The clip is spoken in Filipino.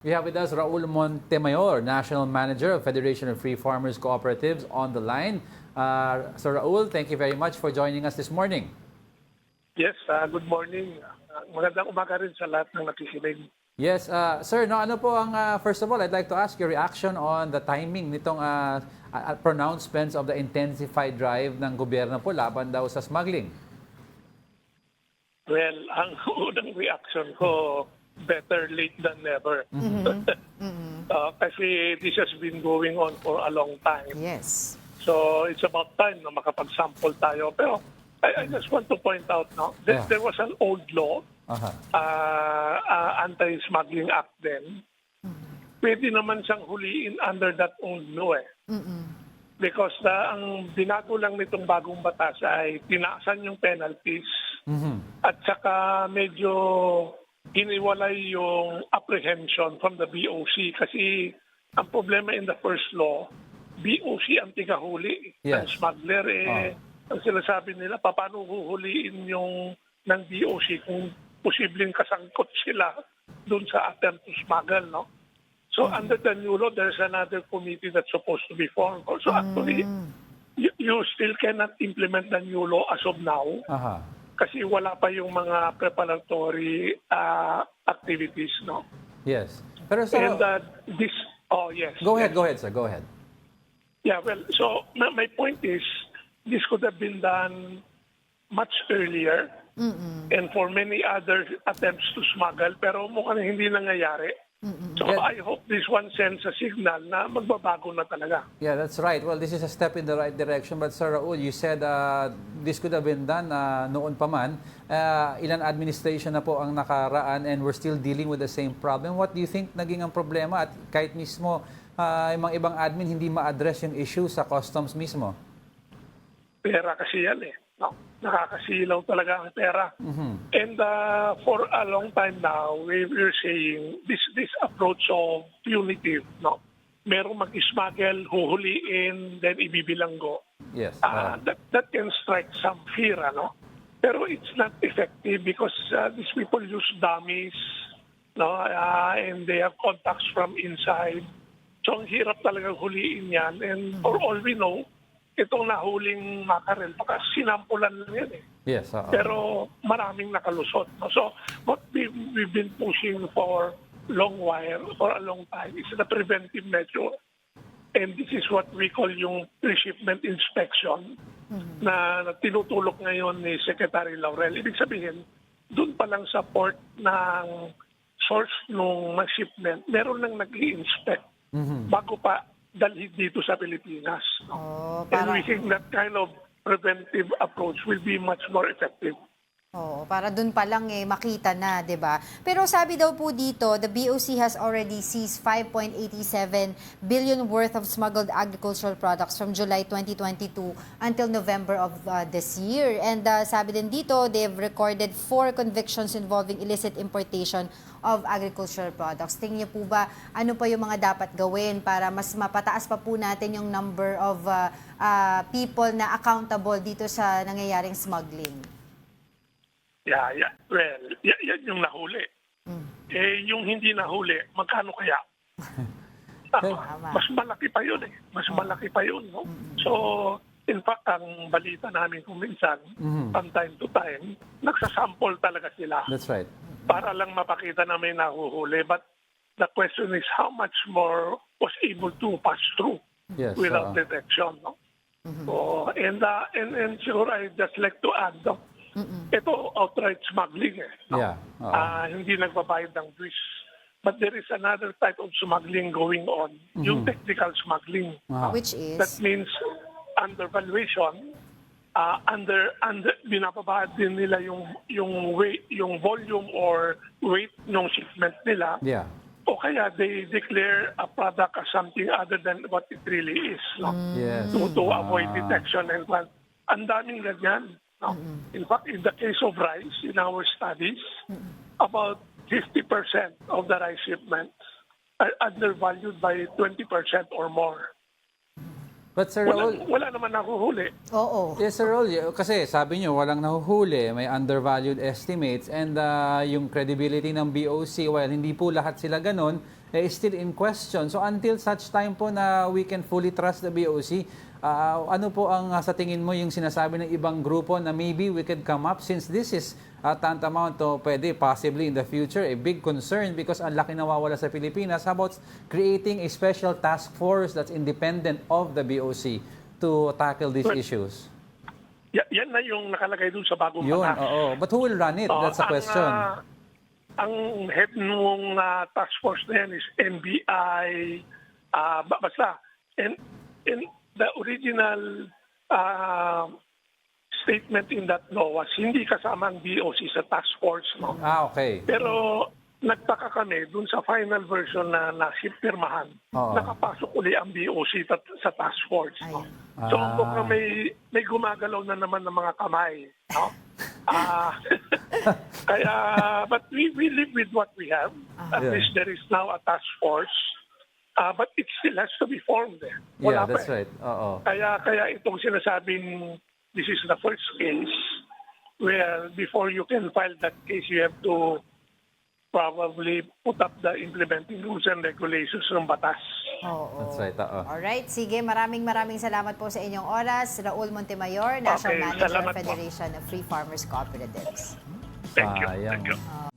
We have with us Raul Montemayor, National Manager of Federation of Free Farmers Cooperatives on the line. Sir Raul, thank you very much for joining us this morning. Yes, good morning. Magandang umaga rin sa lahat ng nakikinig. Yes, sir, no, ano po ang, first of all, I'd like to ask your reaction on the timing nitong pronouncements of the intensified drive ng gobyerno po laban daw sa smuggling. Well, ang unang reaction ko, better late than never. Kasi this has been going on for a long time. Yes. So it's about time na makapag-sample tayo. Pero I just want to point out now, there was an old law, Anti-Smuggling Act then. Pwede naman siyang huliin under that old law eh. Because ang binago lang nitong bagong batas ay tinaasan yung penalties at saka medyo hiniwalay yung apprehension from the BOC kasi ang problema in the first law, BOC ang tigahuli ng smuggler ang sinasabi nila, paano huhuliin yung ng BOC kung posibleng kasangkot sila doon sa attempt to smuggle, no? So under the new law, there's another committee that's supposed to be formed. So actually, you still cannot implement the new law as of now kasi wala pa yung mga preparatory activities, no? Yes. Pero so, and this, yes. Go ahead, sir. Go ahead. Yeah, well, so my point is, this could have been done much earlier and for many other attempts to smuggle, pero mukhang hindi nangyayari. So I hope this one sends a signal na magbabago na talaga. Yeah, that's right. Well, this is a step in the right direction. But Sir Raul, you said this could have been done noon pa man. Ilan administration na po ang nakaraan and we're still dealing with the same problem. What do you think naging ang problema at kahit mismo yung mga ibang admin hindi ma-address yung issue sa customs mismo? Pera kasi yan eh. No? Nakakasilaw talaga ang pera. And for a long time now, we're saying this approach of punitive, no? Merong mag-smuggle, huhuliin, then ibibilanggo. Yes. That can strike some fear, ano? Pero it's not effective because these people use dummies, no? And they have contacts from inside. So ang hirap talagang huliin yan. And for all we know, itong nahuling makarel, baka sinampulan lang yan eh. Yes. Pero maraming nakalusot. No? So what we've been pushing for for a long time is the preventive measure. And this is what we call yung pre-shipment inspection na tinutulok ngayon ni Secretary Laurel. Ibig sabihin, doon pa lang sa port ng source ng shipment, meron lang nag-i-inspect bago pa dalhin dito sa Pilipinas. And we think that kind of preventive approach will be much more effective. Para dun pa lang makita na, 'di ba? Pero sabi daw po dito, the BOC has already seized 5.87 billion worth of smuggled agricultural products from July 2022 until November of this year. And sabi din dito, they've recorded 4 convictions involving illicit importation of agricultural products. Tingin niyo po ba, ano pa yung mga dapat gawin para mas mapataas pa po natin yung number of people na accountable dito sa nangyayaring smuggling? Yeah. Well, yan yung nahuli. Yung hindi nahuli, magkano kaya? Mas malaki pa yun eh. Mas malaki pa yun, no? So, in fact, ang balita namin kung minsan, from time to time, nagsasample talaga sila. That's right. Para lang mapakita na may nahuhuli. But the question is how much more was able to pass through without detection, no? So, and sure, I'd just like to add, no? Ito, outright smuggling eh. No? Hindi nagbabayad ng buwis. But there is another type of smuggling going on, yung technical smuggling. Which is? That means undervaluation, binababayad din nila yung weight, yung volume or weight ng shipment nila. O kaya they declare a product as something other than what it really is. No? To avoid detection and what. Ang daming ganyan. No? In fact, in the case of rice, in our studies, about 50% of the rice shipments are undervalued by 20% or more. But Sir Raul, wala naman nahuhuli. Yes, Sir Raul, kasi sabi nyo, walang nahuhuli, may undervalued estimates, and yung credibility ng BOC, well, hindi po lahat sila ganun, is still in question. So until such time po na we can fully trust the BOC, ano po ang sa tingin mo yung sinasabi ng ibang grupo na maybe we could come up, since this is tantamount to pwede possibly in the future a big concern because ang laki nawawala sa Pilipinas. How about creating a special task force that's independent of the BOC to tackle these issues? Yan na yung nakalagay dun sa bagong Yun, batas. oo. But who will run it? That's the question. Ang head ng task force na yan is NBI, basta. And the original statement in that law was hindi kasama ang BOC sa task force. No? Okay. Pero nagtaka kami dun sa final version na nasipirmahan, Oo. nakapasok uli ang BOC sa task force. No? So mukhang may gumagalaw na naman ng mga kamay. No? Kaya, but we live with what we have. At Yeah. least there is now a task force. But it still has to be formed. Yeah, Wala pa that's eh. right. Oo. Kaya itong sinasabing this is the first case where before you can file that case, you have to probably put up the implementing rules and regulations ng batas. Oo. That's right. Oo. Alright, sige. Maraming salamat po sa inyong oras. Raul Montemayor, National Okay, Manager salamat of po. Federation of Free Farmers Cooperatives. Thank you. Sayang. Thank you.